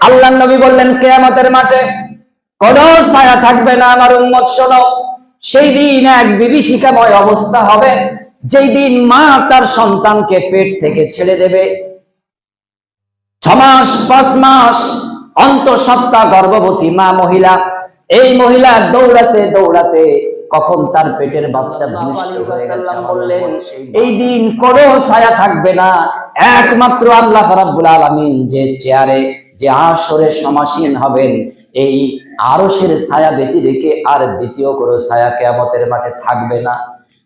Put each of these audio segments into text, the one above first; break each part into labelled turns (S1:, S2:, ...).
S1: আল্লাহর নবী বললেন, কিয়ামতের মাঠে কোন ছায়া থাকবে না। আমার উম্মত শোনো, সেই দিন এক বিভীষিকাময় অবস্থা হবে, যেই দিন মা তার সন্তানকে পেট থেকে ছেড়ে দেবে। 6 মাস 5 মাস অন্তঃসত্ত্বা গর্ভবতী মা মহিলা, এই মহিলা দৌড়াতে দৌড়াতে কখন তার পেটের বাচ্চা ভূমিষ্ঠ হয়ে গেছে। বললেন, এই দিন কোনো ছায়া থাকবে না, একমাত্র আল্লাহ রাব্বুল আলামিন যে চেয়ারে, যে আরশের সমাসীন হবেন, এই আরশের ছায়া ব্যতি রেখে আর দ্বিতীয় কোনো ছায়া কিয়ামতের মাঠে থাকবে না।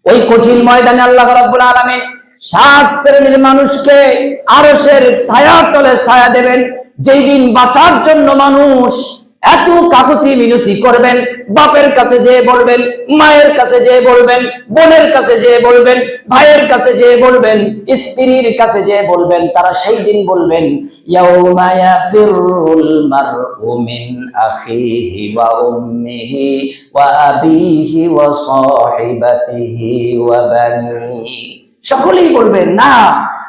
S1: ওই কঠিন ময়দানে আল্লাহ রাব্বুল আলামিন 7 শ্রেণীর মানুষকে আরশের ছায়ার তলে ছায়া দেবেন। যেই দিন বাঁচার জন্য মানুষ এত কাকুতি মিনতি করবেন, বাপের কাছে যেয়ে বলবেন, মায়ের কাছে যেয়ে বলবেন, বোনের কাছে যেয়ে বলবেন, ভাইয়ের কাছে যেয়ে বলবেন, স্ত্রীর কাছে যেয়ে বলবেন, তারা সেই দিন বলবেন, ইয়াউমা ইয়াফিরুল মারউ মিন আখিহি ওয়া উম্মিহি ওয়া আবিহি ওয়া সাহিবাতিহি ওয়া বানিহি। সকলেই বলবেন, না,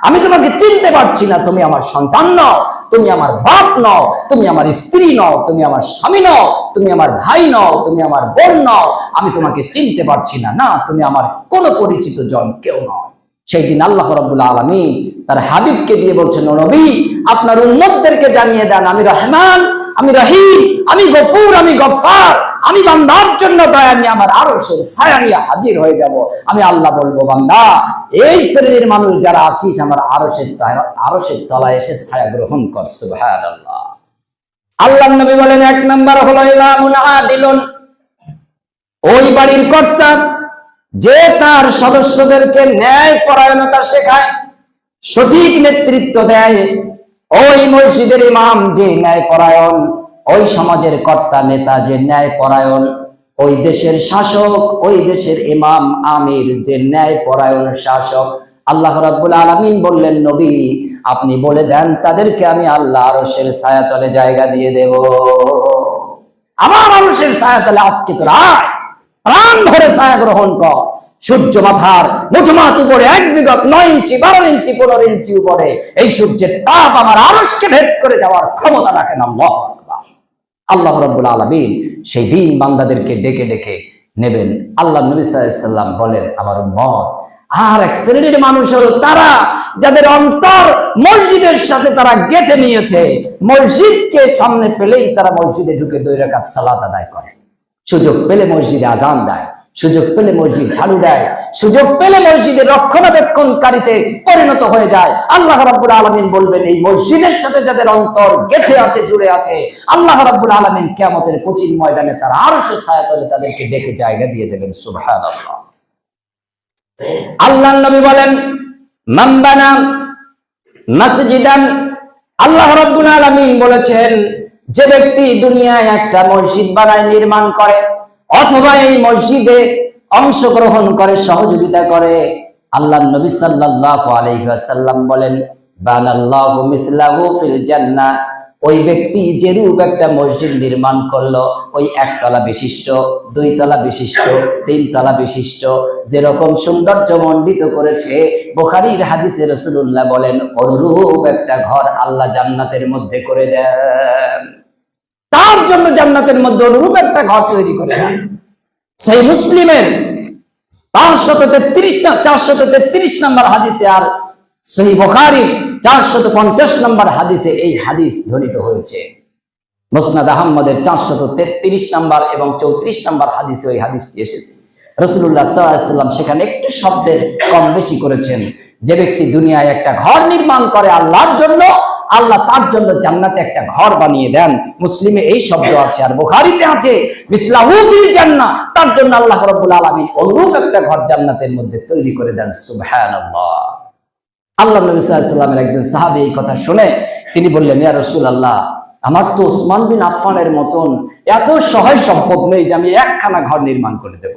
S1: আমি তোমাকে চিনতে পারছি না, তুমি আমার সন্তান নও, তুমি আমার বাপ নও, তুমি আমার স্ত্রী নও, তুমি আমার স্বামী নও, তুমি আমার ভাই নও, তুমি আমার বোন নও, আমি তোমাকে চিনতে পারছি না, না, তুমি আমার কোনো পরিচিত জন কেউ নও। সেই দিন আল্লাহ রাব্বুল আলামিন তার হাবিবকে দিয়ে বলছেন, ও নবী, আপনার উম্মতদেরকে জানিয়ে দেন, আমি রহমান, আমি রহিম, আমি গফুর, আমি গফফার, আমি বান্দার জন্য দয়া নিয়ে আমার আরশের ছায়া নিয়ে হাজির হয়ে যাব। আমি আল্লাহ বলবো, বান্দা, এই শ্রেণীর মানুষ যারা আছিস আমার আরশের তলায় এসে ছায়া গ্রহণ কর। সুবহানাল্লাহ। আল্লাহর নবী বলেন, 1 নাম্বার হলো ইমামুন আদিলুন, ওই বাড়ির কর্তা যে তার সদস্যদেরকে ন্যায় পরায়ণতা শেখায়, সঠিক নেতৃত্ব দেয়। ওই মসজিদের ইমাম যে ন্যায় পরায়ণ, ওই সমাজের কর্তা নেতা যে ন্যায় পরায়ণ, ওই দেশের শাসক, ওই দেশের ইমাম আমির যে ন্যায় পরায়ণ শাসক, আল্লাহ রাব্বুল আলামিন বললেন, নবী আপনি বলে দেন তাদেরকে আমি আল্লাহ আরশের ছায়াতলে জায়গা দিয়ে দেব। আমার আরশের ছায়াতলে আজকে তোরা প্রাণ ভরে ছায়া গ্রহণ কর। সূর্য মাথার মুঠমাত উপরে 1 বিগত 9 ইঞ্চি 12 ইঞ্চি 15 ইঞ্চি উপরে এই সূর্যের তাপ আমার আরশকে ভেদ করে যাওয়ার ক্ষমতা রাখেন আল্লাহু আকবার। আল্লাহ রাব্বুল আলামিন সেই দিন বান্দাদেরকে ডেকে ডেকে নেবেন। আল্লাহ নবী সাল্লাল্লাহু আলাইহি ওয়াসাল্লাম বলেন, আমার উম্মত আর এক শ্রেণীর মানুষ হলো তারা যাদের অন্তর মসজিদের সাথে তারা গেঁথে নিয়েছে। মসজিদকে সামনে পেলেই তারা মসজিদে ঢুকে 2 রাকাত সালাত আদায় করে, সুযোগ পেলে মসজিদে আজান দেয়, সুযোগ পেলে মসজিদ ঝাড়ু দেয়, সুযোগ পেলে মসজিদের রক্ষণাবেক্ষণকারীতে পরিণত হয়ে যায়। আল্লাহ রাব্বুল আলামিন বলবেন, এই মসজিদের সাথে যাদের অন্তর গেঁথে আছে, জুড়ে আছে, আল্লাহ রাব্বুল আলামিন কিয়ামতের কঠিন ময়দানে তার আরশের ছায়াতলে তাদেরকে ডেকে জায়গা দিয়ে দেবেন। সুবহানাল্লাহ। আল্লাহর নবী বলেন, মান বানা মসজিদান, আল্লাহ রাব্বুল আলামিন বলেছেন, যে ব্যক্তি দুনিয়ায় একটা মসজিদ বানায়, নির্মাণ করে, অথবা এই মসজিদে অংশগ্রহণ করে, সহযোগিতা করে, আল্লাহর নবী সাল্লাল্লাহু আলাইহি ওয়াসাল্লাম বলেন, বানাল্লাহু মিসলাহু ফিল জান্নাহ, ওই ব্যক্তি যেরূপ একটা মসজিদ নির্মাণ করলো, ওই 1 তলা বিশিষ্ট, 2 তলা বিশিষ্ট, 3 তলা বিশিষ্ট, যেরকম সৌন্দর্য মণ্ডিত করেছে, বুখারীর হাদিসে রাসূলুল্লাহ বলেন, অনুরূপ একটা ঘর আল্লাহ জান্নাতের মধ্যে করে দেন। তার জন্য জান্নাতের মধ্যে অনুরূপ একটা ঘর তৈরি করে দেন। সেই মুসলিমের 433 নম্বর হাদিসে, আর সহিহ বুখারীর 450 নম্বর হাদিসে এই হাদিস ধ্বনিত হয়েছে। মুসনাদ আহমদের 433 নম্বর এবং 34 নম্বর হাদিসে ওই হাদিসটি এসেছে। রাসূলুল্লাহ সাল্লাল্লাহু আলাইহি ওয়াসাল্লাম সেখানে একটু শব্দের কম বেশি করেছেন। যে ব্যক্তি দুনিয়ায় একটা ঘর নির্মাণ করে আল্লাহর জন্য, আল্লাহ তার জন্য জান্নাতে একটা ঘর বানিয়ে দেন। মুসলিমে এই শব্দ আছে, আর বুখারীতে আছে মিসলাহু ফিল জান্নাহ, তার জন্য আল্লাহ রাব্বুল আলামিন অনুরূপ একটা ঘর জান্নাতের মধ্যে তৈরি করে দেন। সুবহানাল্লাহ। আল্লাহ নবী সাল্লাল্লাহু আলাইহি ওয়াসাল্লামের একজন সাহাবী এই কথা শুনে তিনি বললেন, ইয়া রাসূলুল্লাহ, আমার তো ওসমান বিন আফফানের মতন এত সহায় সম্পদ নেই যে আমি একখানা ঘর নির্মাণ করে দেব।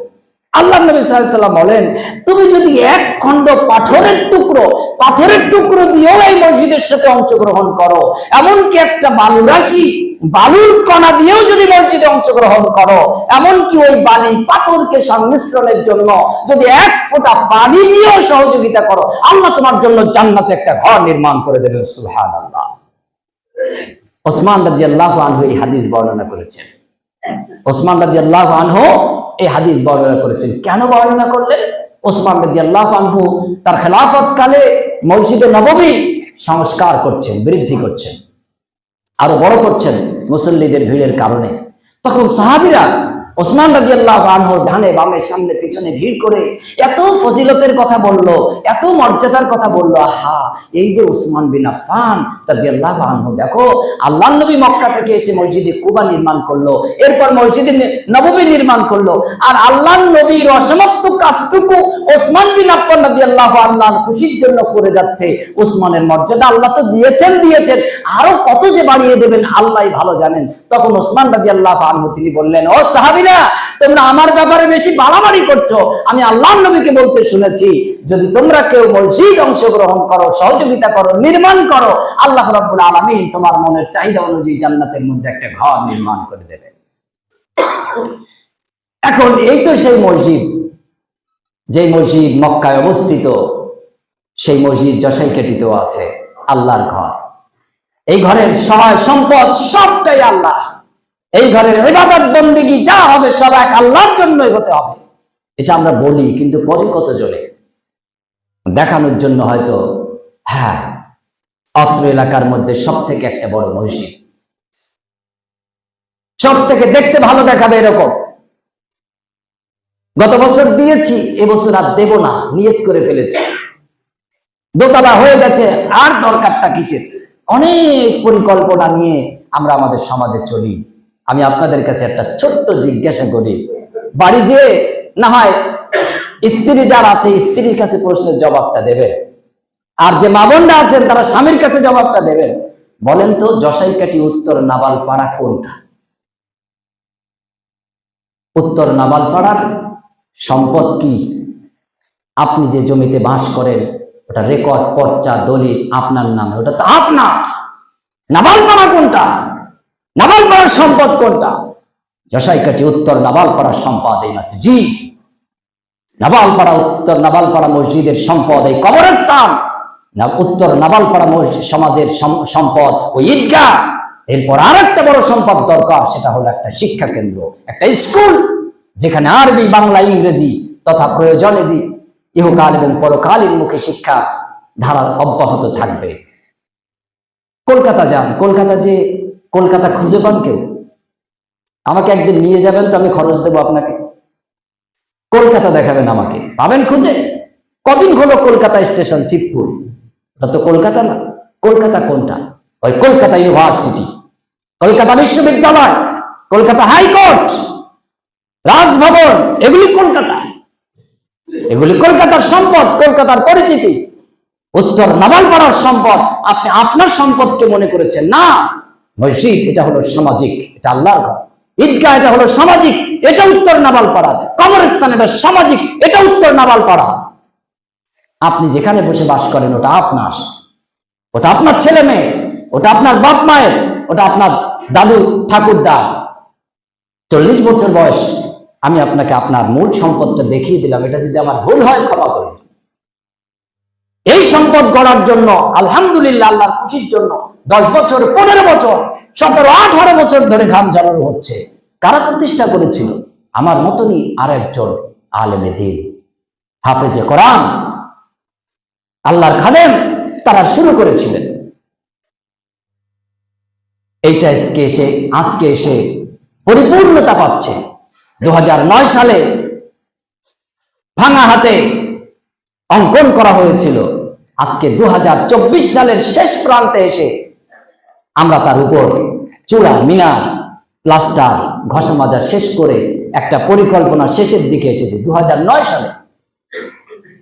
S1: আল্লাহ নবী সাল্লাল্লাহু আলাইহি ওয়াসাল্লাম বলেন, তুমি যদি 1 খণ্ড পাথরের টুকরো দিয়েও এই মসজিদের সাথে অংশগ্রহণ করো, এমনকি একটা বালুর কণা দিয়েও যদি মসজিদে অংশগ্রহণ করো, এমনকি ওই বালি পাথরকে সংমিশ্রণের জন্য যদি 1 ফোঁটা পানি দিয়েও সহযোগিতা করো, আল্লাহ তোমার জন্য জান্নাতে একটা ঘর নির্মাণ করে দেবেন। সুবহানাল্লাহ। ওসমান রাদিয়াল্লাহু আনহু এই হাদিস বর্ণনা করেছেন। ওসমান রাদিয়াল্লাহু আনহু এই হাদিস বর্ণনা করেছেন। কেন বর্ণনা করলেন? ওসমান রাদিয়াল্লাহু আনহু তার খেলাফত কালে মসজিদে নববী সংস্কার করছেন, বৃদ্ধি করছেন, আরো বড় করছেন মুসল্লিদের ভিড়ের কারণে। তখন সাহাবীরা ওসমান রাদিয়াল্লাহু আনহুর ডানে বামে সামনে পিছনে ভিড় করে এত ফজিলতের কথা বলল, এত মর্যাদার কথা বলল। আহা, এই যে উসমান বিন আফফান রাদিয়াল্লাহু আনহু, দেখো আল্লাহর নবী মক্কা থেকে এসে মসজিদে কুবা নির্মাণ করলো, এরপর মসজিদে নববী নির্মাণ করলো, আর আল্লাহর নবীর অসমাপ্ত কাজটুকু ওসমান বিন আফফান রাদিয়াল্লাহু আনহুর খুশির জন্য করে যাচ্ছে। উসমানের মর্যাদা আল্লাহ তো দিয়েছেন, আরো কত যে বাড়িয়ে দেবেন আল্লাহই ভালো জানেন। তখন ওসমান রাদিয়াল্লাহু আনহু তিনি বললেন, ও সাহাবী, তোমরা আমার ব্যাপারে বেশি বাড়াবাড়ি করছো। আমি আল্লাহর নবীকে বলতে শুনেছি, যদি তোমরা কেউ মসজিদ অংশগ্রহণ করো, সহযোগিতা করো, নির্মাণ করো, আল্লাহ রাব্বুল আলামিন তোমার মনের চাহিদা অনুযায়ী জান্নাতের মধ্যে একটা ঘর নির্মাণ করে দেবে। এখন এই তো সেই মসজিদ, যে মসজিদ মক্কায় অবস্থিত, সেই মসজিদ যশাইকাঠিতেও আছে আল্লাহর ঘর। এই ঘরের সহায় সম্পদ সবটাই আল্লাহ। এই ঘরের ইবাদত বন্দেগী যা হবে সব এক আল্লাহর জন্যই হতে হবে। এটা আমরা বলি, কিন্তু করি কত জোরে দেখানোর জন্য হয়তো। হ্যাঁ, অত্র এলাকার মধ্যে সব থেকে একটা বড় মসজিদ, সব থেকে দেখতে ভালো দেখাবে এরকম। গত বছর দিয়েছি, এবছর আর দেব না, নিয়ত করে ফেলেছি। দোতলা হয়ে গেছে, আর দরকারটা কিসের? অনেক পরিকল্পনা নিয়ে আমরা আমাদের সমাজে চলি। আমি আপনাদের কাছে একটা ছোট্ট জিজ্ঞাসা করি, বাড়ি যে না হয় স্ত্রী যারা আছে স্ত্রীর কাছে প্রশ্নের জবাবটা দেবেন, আর যে মা বোনরা আছেন তারা স্বামীর কাছে জবাবটা দেবেন। বলেন তো, যশাইকাঠি উত্তর নাবালপাড়া কোনটা? উত্তর নাবালপাড়ার সম্পদ কি? আপনি যে জমিতে বাস করেন, ওটা রেকর্ড, পর্চা, দলিল আপনার নামে, ওটা তো আপনার। নাবালপাড়া কোনটা? নাবালপাড়ার সম্পদ কোনটা? যশাইকাঠি উত্তর নাবালপাড়ার সম্পদ এই মসজিদ। নাবালপাড়া, উত্তর নাবালপাড়া মসজিদের সম্পদ এই কবরস্থান। উত্তর নাবালপাড়া সমাজের সম্পদ ওই ঈদগাহ। এরপর আর একটা বড় সম্পদ দরকার, সেটা হলো একটা শিক্ষা কেন্দ্র, একটা স্কুল, যেখানে আরবি, বাংলা, ইংরেজি তথা প্রয়োজনে ইহকাল এবং পরকালীন মুখী শিক্ষা ধারা অব্যাহত থাকবে। কলকাতা যান, কলকাতা খুঁজে পান কেউ? আমাকে একদিন নিয়ে যাবেন তো, আমি খরচ দেবো আপনাকে। কলকাতা দেখাবেন আমাকে, পাবেন খুঁজে? কদিন হলো কলকাতা স্টেশন চিতপুর, ওটা তো কলকাতা না। কলকাতা কোনটা? ওই কলকাতা ইউনিভার্সিটি, কলকাতা বিশ্ববিদ্যালয়, কলকাতা হাইকোর্ট, রাজভবন, এগুলি কলকাতা। এগুলি কলকাতার সম্পদ, কলকাতার পরিচিতি। উত্তর নাবালপাড়ার সম্পদ আপনি আপনার সম্পদকে মনে করেছেন না। মসজিদ এটা হলো সামাজিক, এটা আল্লাহর ঘর। ঈদগাহ এটা হলো সামাজিক, এটা উত্তর নাবালপাড়া। কবরস্থান এটা সামাজিক, এটা উত্তর নাবালপাড়া। আপনি যেখানে বসে বাস করেন ওটা আপনার, ওটা আপনার ছেলে মেয়ে, ওটা আপনার বাপ মায়ের, ওটা আপনার দাদু ঠাকুরদা। 40 বছর বয়স, আমি আপনাকে আপনার মূল সম্পদটা দেখিয়ে দিলাম। এটা যদি আমার ভুল হয় ক্ষমা করুন। এই সম্পদ গড়ার জন্য আলহামদুলিল্লাহ, আল্লাহর খুশির জন্য 10 বছর, 15 বছর, 17, 18 বছর ধরে ঘাম ঝরানো হচ্ছে। কারা প্রতিষ্ঠা করেছিল? আমার মতনই আর একজন আলেমে দ্বীন, হাফেজে কোরআন, আল্লাহর খাদেম, তারা শুরু করেছিলেন। এইটা আজকে এসে পরিপূর্ণতা পাচ্ছে। 2009 সালে ভাঙা হাতে অঙ্কন করা হয়েছিল। আজকে 2024 সালের শেষ প্রান্তে এসে আমরা তার উপর চূড়া, মিনার, প্লাস্টার, ঘষা মাজা শেষ করে একটা পরিকল্পনা শেষের দিকে এসেছে। 2009 সালে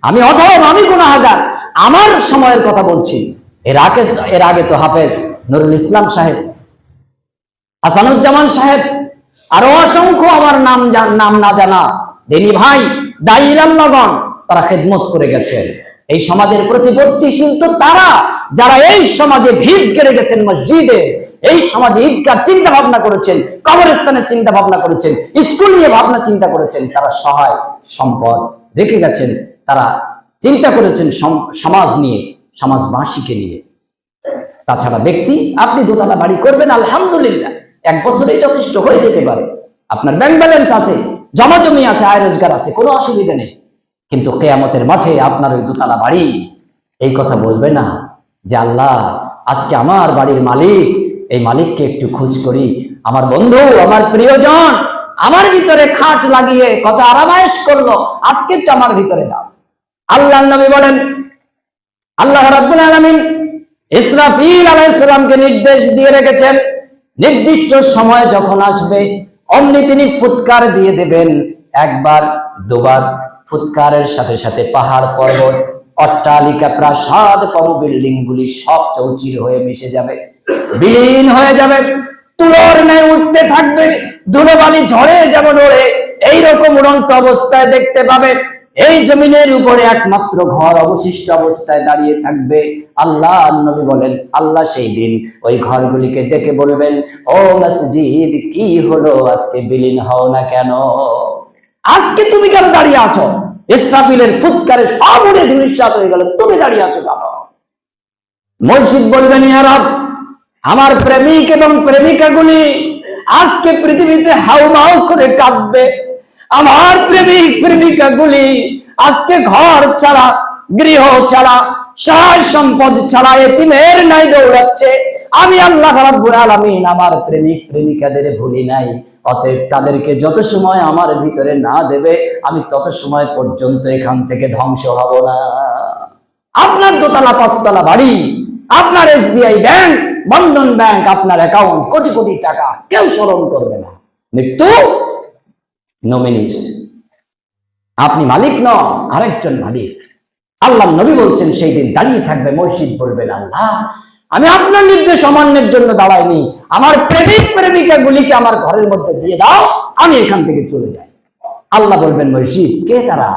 S1: আমি অধম, আমি গুনাহগার, আমার সময়ের কথা বলছি। এর আগে তো হাফেজ নুরুল ইসলাম সাহেব, হাসানুজ্জামান সাহেব, আরো অসংখ্য আমার নাম না জানা দিনী ভাই, দায়ীরাল্লাহগণ, তারা খেদমত করে গেছেন। এই সমাজের প্রতিপত্তিশীল তো তারা, যারা এই সমাজে ভিত গেড়ে গেছেন মসজিদে, এই সমাজে ঈদগাহ চিন্তা ভাবনা করেছেন, কবরস্থানের চিন্তা ভাবনা করেছেন, স্কুল নিয়ে ভাবনা চিন্তা করেছেন। তারা সহায় সম্পদ রেখে গেছেন, তারা চিন্তা করেছেন সমাজ নিয়ে, সমাজবাসীকে নিয়ে। তাছাড়া ব্যক্তি আপনি দোতলা বাড়ি করবেন, আলহামদুলিল্লাহ, 1 বছরেই যথেষ্ট হয়ে যেতে পারে। আপনার ব্যাংক ব্যালেন্স আছে, জমা জমি আছে, আয় রোজগার আছে, কোনো অসুবিধা নেই। কিন্তু কিয়ামতের মাঠে আপনার ওই দোতলা বাড়ি এই কথা বলবে না যে আল্লাহ আজকে আমার বাড়ির মালিক, এই মালিককে একটু খোঁজ করি, আমার বন্ধু, আমার প্রিয়জন আমার ভিতরে খাট লাগিয়ে কত আরামায়েশ করলো, আজকেরটা আমার ভিতরে দাও। আল্লাহর নবী বলেন, আল্লাহ রাব্বুল আলামিন ইসরাফিল আলাইহিস সালামকে নির্দেশ দিয়ে রেখেছেন, নির্দিষ্ট সময় যখন আসবে অমনি তিনি ফুৎকার দিয়ে দেবেন। একবার, দুবার, ফুৎকারের সাথে সাথে পাহাড় পর্বত, অট্টালিকা, প্রাসাদ, বিল্ডিং গুলি সব চৌচির হয়ে মিশে যাবে, বিলীন হয়ে যাবে, তুলোর ন্যায় উঠতে থাকবে। ধুলোবালি ঝড়ে যেমন ওড়ে এইরকম উড়ন্ত অবস্থায় দেখতে পাবে। এই জমিনের উপরে একমাত্র ঘর অবশিষ্ট অবস্থায় দাঁড়িয়ে থাকবে। আল্লাহ নবী বলেন, আল্লাহ সেই দিন ওই ঘরগুলিকে ডেকে বলবেন, ও মসজিদ, কি হলো, আজকে বিলীন হও না কেন? আজকে তুমি কেন দাঁড়িয়ে আছো? ইসরাফিলের ফুৎকারে সব উড়ে ধূলিসাৎ হয়ে গেল, তুমি দাঁড়িয়ে আছো কেন? মসজিদ বলবেন, ইয়া রব, আমার প্রেমিক এবং প্রেমিকাগুলি আজকে পৃথিবীতে হাউমাউ করে কাঁদবে। আমার প্রেমিক প্রেমিকাগুলি আজকে ঘর ছাড়া, গৃহ ছাড়া, সহায় সম্পদ ছাড়া এতিমের নাই দৌড়াচ্ছে। আমি আল্লাহ রাব্বুল আলামিন আমার প্রেমিক প্রেমিকাদের ভুলি নাই। অতএব তাদেরকে যত সময় আমার ভিতরে না দেবে, আমি তত সময় পর্যন্ত এখান থেকে ধ্বংস হব না। আপনার দোতলা, 5 তলা বাড়ি, আপনার SBI ব্যাংক, বন্ধন ব্যাংক, আপনার অ্যাকাউন্ট, কোটি কোটি টাকা, কেউ স্মরণ করবে না। মৃত্যু নমিনির, আপনি মালিক নন, আরেকজন মালিক। আল্লাহ নবী বলছেন সেই দিন দাঁড়িয়ে থাকবে মসজিদ, বলবেন, আল্লাহ আমি আপনার নির্দেশ অমান্যের জন্য দাঁড়াইনি, আমার প্রেমিক প্রেমিকা গুলিকে আমার ঘরের মধ্যে দিয়ে দাও, আমি এখান থেকে চলে যাই। আল্লাহ বলবেন, মসজিদ কে তারা?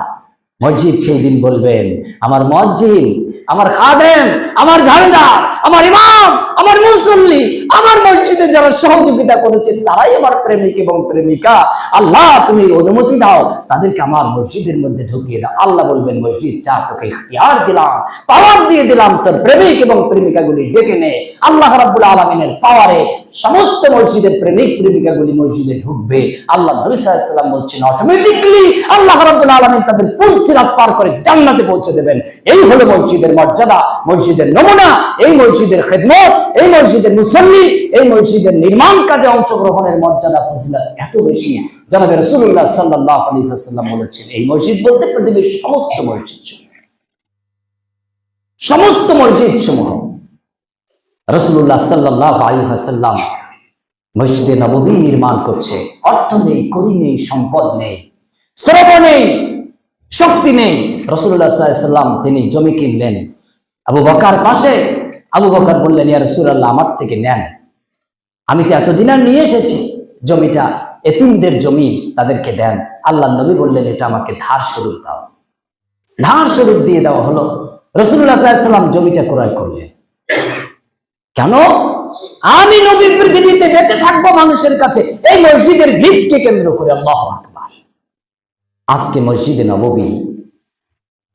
S1: মসজিদ সেই দিন বলবেন, আমার মুয়াজ্জিন, আমার খাদেম, আমার ঝাড়ুদার, আমার ইমাম, আমার মুসল্লি, আমার মসজিদে যারা সহযোগিতা করেছে তারাই আমার প্রেমিক এবং প্রেমিকা। আল্লাহ তুমি অনুমতি দাও, তাদেরকে আমার মসজিদের মধ্যে ঢুকিয়ে দাও। আল্লাহ বলবেন, মসজিদ যা, তোকে ইখতিয়ার দিলাম, পাওয়ার দিয়ে দিলাম, তোর প্রেমিক এবং প্রেমিকাগুলি ডেকে নে। আল্লাহ রাব্বুল আলামিনের পাওয়ারে সমস্ত মসজিদের প্রেমিক প্রেমিকাগুলি মসজিদে ঢুকবে। আল্লাহ নবী সাল্লাল্লাহু আলাইহি ওয়াসাল্লাম বলছেন, অটোমেটিক্যালি আল্লাহ রাব্বুল আলামিন তাদের পুলসিরাত পার করে জান্নাতে পৌঁছে দেবেন। এই হলো মসজিদের মর্যাদা, মসজিদের নমুনা, এই মসজিদের খেদমত, এই মসজিদের মুসল্লি, এই মসজিদের নির্মাণ কাজে অংশগ্রহণের মর্যাদা ফজিলত এত বেশি। জনাবে রাসূলুল্লাহ সাল্লাল্লাহু আলাইহি ওয়াসাল্লাম বলেছেন, এই মসজিদ বলতে পৃথিবীর সমস্ত মসজিদ, সমস্ত মসজিদ সমূহ। রাসূলুল্লাহ সাল্লাল্লাহু আলাইহি ওয়াসাল্লাম মসজিদে নববী নির্মাণ করছে। অর্থ নেই, করি নেই, সম্পদ নেই, শ্রম নেই, শক্তি নেই। রাসূলুল্লাহ সাল্লাল্লাহু আলাইহি ওয়াসাল্লাম তিনি জমি কিনলেন। আবু বকর পাশে, আবু বকর বললেন, ইয়া রাসূলুল্লাহ আমার থেকে নেন, আমি তো এতদিন আর নিয়ে এসেছি, জমিটা এতিমদের জমি, তাদেরকে দেন। আল্লাহ নবী বললেন, এটা আমাকে ধার স্বরূপ দাও। ধার স্বরূপ দিয়ে দেওয়া হলো। রাসূলুল্লাহ সাল্লাল্লাহু আলাইহি ওয়াসাল্লাম জমিটা ক্রয় করলেন। কেন? আমি নবী পৃথিবীতে বেঁচে থাকবো মানুষের কাছে এই মসজিদের ভিতকে কেন্দ্র করে। আল্লাহু আকবার। আজকে মসজিদে নববী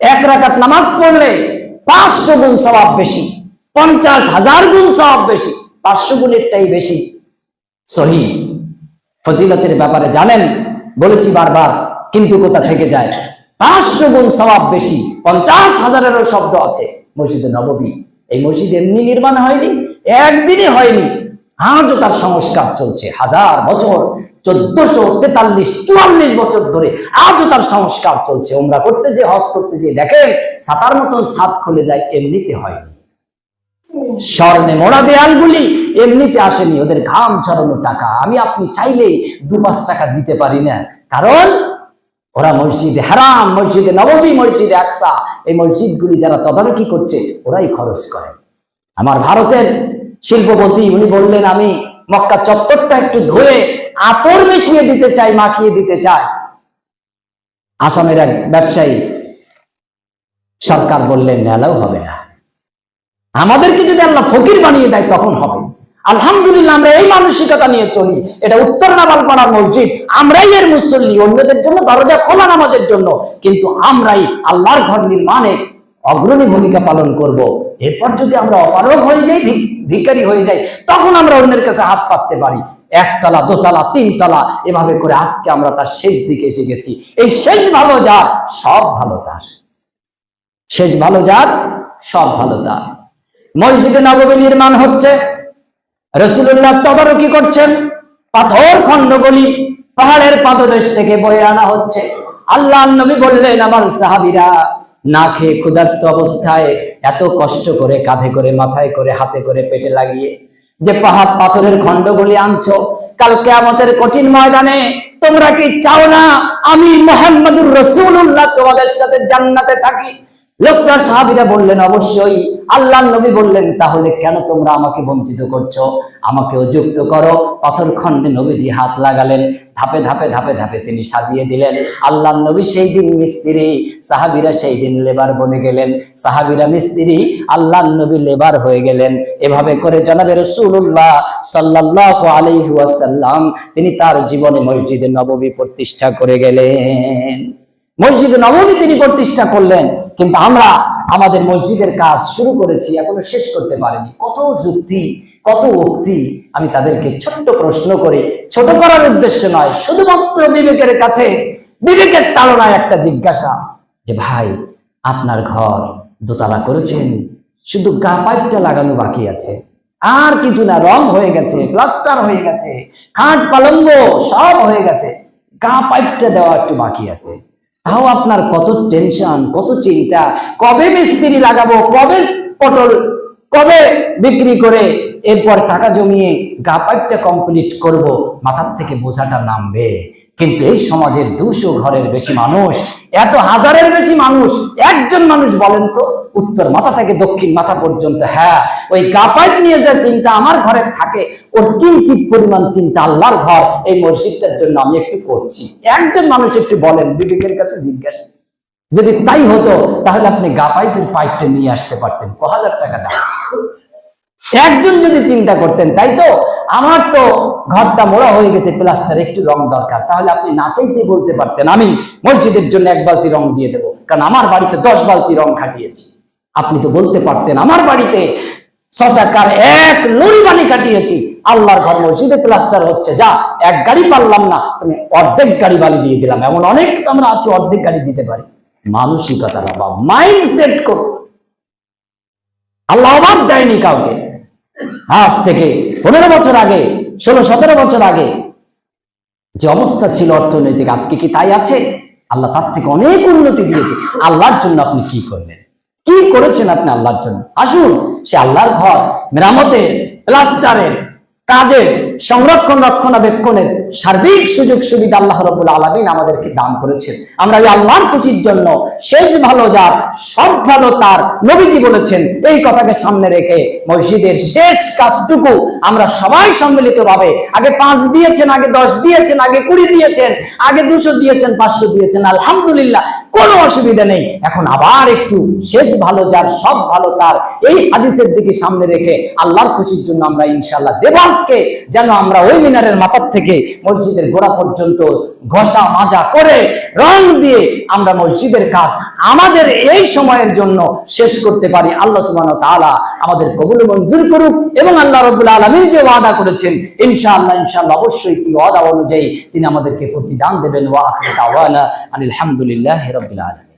S1: 1 রাকাত নামাজ পড়লে 500 গুণ সওয়াব বেশি, 50,000 গুণ সওয়াব বেশি, 500 গুণেরটাই বেশি। সহিহ ফজিলতের ব্যাপারে জানেন, বলেছি বারবার, কিন্তু কোথা থেকে যায়। 500 গুণ সওয়াব বেশি, 50,000-এরও শব্দ আছে মসজিদে নববী। এই মসজিদ এমনি নির্মাণ হয়নি, একদিনই হয়নি, আজও তার সংস্কার চলছে। 1000 বছর, 1443-44 বছর ধরে আজও তার সংস্কার চলছে। উমরা করতে যে, হজ করতে যে দেখেন ছাতার মতন ছাদ খুলে যায়, এমনিতে হয়নি। স্বর্ণে মোড়া দেয়ালগুলি এমনিতে আসেনি, ওদের ঘাম ঝরানো টাকা। আমি আপনি চাইলেই 2-5 টাকা দিতে পারি না, কারণ ওরা মসজিদে হারাম, মসজিদে নববী, মসজিদে আকসা, এই মসজিদগুলি যারা তদারকি করছে ওরাই খরচ করে। আমার ভারতের শিল্পপতি উনি বললেন, আমি মক্কা চত্বরটা একটু ধুয়ে আতর মিশিয়ে দিতে চাই, মাখিয়ে দিতে চাই। আসামের এক ব্যবসায়ী, সরকার বললেন নেলাও হবে না, আমাদেরকে যদি আল্লাহ ফকির বানিয়ে দেয় তখন হবে। আলহামদুলিল্লাহ আমরা এই মানসিকতা নিয়ে চলি। এটা উত্তর নাবালপাড়ার মসজিদ, আমরাই এর মুসল্লি, অন্যদের জন্য দরজা খোলা নামাজের জন্য, কিন্তু আমরাই আল্লাহর ঘর নির্মাণে অগ্রণী ভূমিকা পালন করব। এরপর যদি আমরা অপারগ হয়ে যাই, ভিখারি হয়ে যাই, তখন আমরা অন্যের কাছে হাত পাততে পারি। একতলা, দোতলা, তিনতলা, এভাবে করে আজকে আমরা তার শেষ দিকে এসে গেছি। এই শেষ ভালো যার, সব ভালো তার। শেষ ভালো যার, সব ভালো তার। মসজিদে নববী নির্মাণ হচ্ছে, রাসূলুল্লাহ তদারকি করছেন। পাথর খণ্ডগুলি পাহাড়ের পাদদেশ থেকে বয়ে আনা হচ্ছে। আল্লাহর নবী বললেন, আমার সাহাবীরা না খেয়ে ক্ষুধার্ত অবস্থায় এত কষ্ট করে কাঁধে করে, মাথায় করে, হাতে করে, পেটে লাগিয়ে যে পাহাড় পাথরের খণ্ডগুলি আনছো, কাল কিয়ামতের কঠিন ময়দানে তোমরা কি চাও না আমি মুহাম্মদুর রাসূলুল্লাহ তোমাদের সাথে জান্নাতে থাকি? লোকটা সাহাবীরা বললেন, অবশ্যই। আল্লাহর নবী বললেন, তাহলে কেন তোমরা আমাকে বঞ্চিত করছো? আমাকেও যুক্ত করো। পাথর খণ্ডে নবীজি হাত লাগালেন, ধাপে ধাপে ধাপে ধাপে তিনি সাজিয়ে দিলেন। আল্লাহর নবী সেই দিন মিস্ত্রি, সাহাবীরা সেই দিন লেবার বনে গেলেন। সাহাবীরা মিস্ত্রি, আল্লাহর নবী লেবার হয়ে গেলেন। এভাবে করে জনাবে রাসূলুল্লাহ সাল্লাল্লাহু আলাইহি ওয়াসাল্লাম তিনি তার জীবনে মসজিদে নববী প্রতিষ্ঠা করে গেলেন। মসজিদে নববী তিনি প্রতিষ্ঠা করলেন, কিন্তু আমরা আমাদের মসজিদের কাজ শুরু করেছি, এখনো শেষ করতে পারিনি। কত যুক্তি, কত উক্তি। আমি তাদেরকে ছোট্ট প্রশ্ন করি, ছোট করার উদ্দেশ্য নয়, শুধুমাত্র বিবেকের কাছে, বিবেকের তাড়নায় একটা জিজ্ঞাসা, যে ভাই আপনার ঘর দোতলা করেছেন, শুধু গা পাইপটা লাগানো বাকি আছে, আর কিছু না, রং হয়ে গেছে, প্লাস্টার হয়ে গেছে, খাট পালঙ্গ সব হয়ে গেছে, গা পাইপটা দেওয়া একটু বাকি আছে। তাও আপনার কত টেনশন, কত চিন্তা, কবে মিস্ত্রি লাগাবো, কবে পটল, কবে বিক্রি করে এরপর টাকা জমিয়ে গা পাইপটা কমপ্লিট করব, মাথার থেকে বোঝাটা নামবে। কিন্তু এই সমাজের 200 ঘরের বেশি মানুষ, এত হাজারের বেশি মানুষ, একজন মানুষ বলেন তো উত্তর মাথা থেকে দক্ষিণ মাথা পর্যন্ত, হ্যাঁ ওই গা পাইপ নিয়ে যে চিন্তা আমার ঘরে থাকে, ওর কিঞ্চিত পরিমাণ চিন্তা আল্লাহর ঘর, এই মসজিদটার জন্য আমি একটু করছি। একজন মানুষ একটু বলেন, বিবেকের কাছে জিজ্ঞাসা। যদি তাই হতো তাহলে আপনি গা পাইপের পাইপটা নিয়ে আসতে পারতেন, 1000 টাকা দাম। একজন যদি চিন্তা করতেন, তাই তো আমার তো ঘরটা মোড়া হয়ে গেছে, প্লাস্টার একটু রং দরকার, তাহলে আপনি না চাইতে বলতে পারতেন, আমি মসজিদের জন্য 1 বালতি রং দিয়ে দেবো, কারণ আমার বাড়িতে 10 বালতি রং খাটিয়েছি। আপনি তো বলতে পারতেন, আমার বাড়িতে শৌচাগার 1 লরি পানি কাটিয়েছি, আল্লাহর ঘর মসজিদে প্লাস্টার হচ্ছে, যা 1 গাড়ি পারলাম না, তুমি অর্ধেক গাড়ি বালি দিয়ে দিলাম। এমন অনেক আমরা আছি অর্ধেক গাড়ি দিতে পারি। মানসিকতার অভাব, মাইন্ডসেট করো। আল্লাহ অভাব দেয়নি কাউকে। আজ থেকে 15 বছর আগে, 16-17 বছর আগে যে অবস্থা ছিল অর্থনৈতিক, আজকে কি তাই আছে? আল্লাহ তার থেকে অনেক উন্নতি দিয়েছে। আল্লাহর জন্য আপনি কি করলেন, কি করেছেন আপনি আল্লাহর জন্য? আসুন, সে আল্লাহর ঘর মেরামতের, প্লাস্টারের কাজের, সংরক্ষণ রক্ষণাবেক্ষণের সার্বিক সুযোগ সুবিধা আল্লাহ রাব্বুল আলামিন আমাদেরকে দান করেছেন। আমরা এই আল্লাহর খুশির জন্য, শেষ ভালো যার, সব ভালো তার, নবীজি বলেছেন। এই কথাকে সামনে রেখে মসজিদের শেষ কাজটুকু আমরা সবাই সম্মিলিতভাবে, আগে 5 দিয়েছেন, আগে 10 দিয়েছেন, আগে 20 দিয়েছেন, আগে 200 দিয়েছেন, 500 দিয়েছেন, আলহামদুলিল্লাহ, কোনো অসুবিধা নেই। এখন আবার একটু শেষ ভালো যার, সব ভালো তার, এই হাদিসের দিকে সামনে রেখে আল্লাহর খুশির জন্য আমরা ইনশাআল্লাহ দেব আজকে, যেন আমরা ওই মিনারের মাথার থেকে মসজিদের গোড়া পর্যন্ত ঘষা মাজা করে, রং দিয়ে আমরা মসজিদের কাজ আমাদের এই সময়ের জন্য শেষ করতে পারি। আল্লাহ সুবহানাহু ওয়া তাআলা আমাদের কবুল মঞ্জুর করুক, এবং আল্লাহ রাব্বুল আলামিন যে ওয়াদা করেছেন, ইনশাআল্লাহ অবশ্যই কি ওয়াদা অনুযায়ী তিনি আমাদেরকে প্রতিদান দেবেন। ওয়া আখিরু দাওয়ানা আলহামদুলিল্লাহি রাব্বিল আলামিন।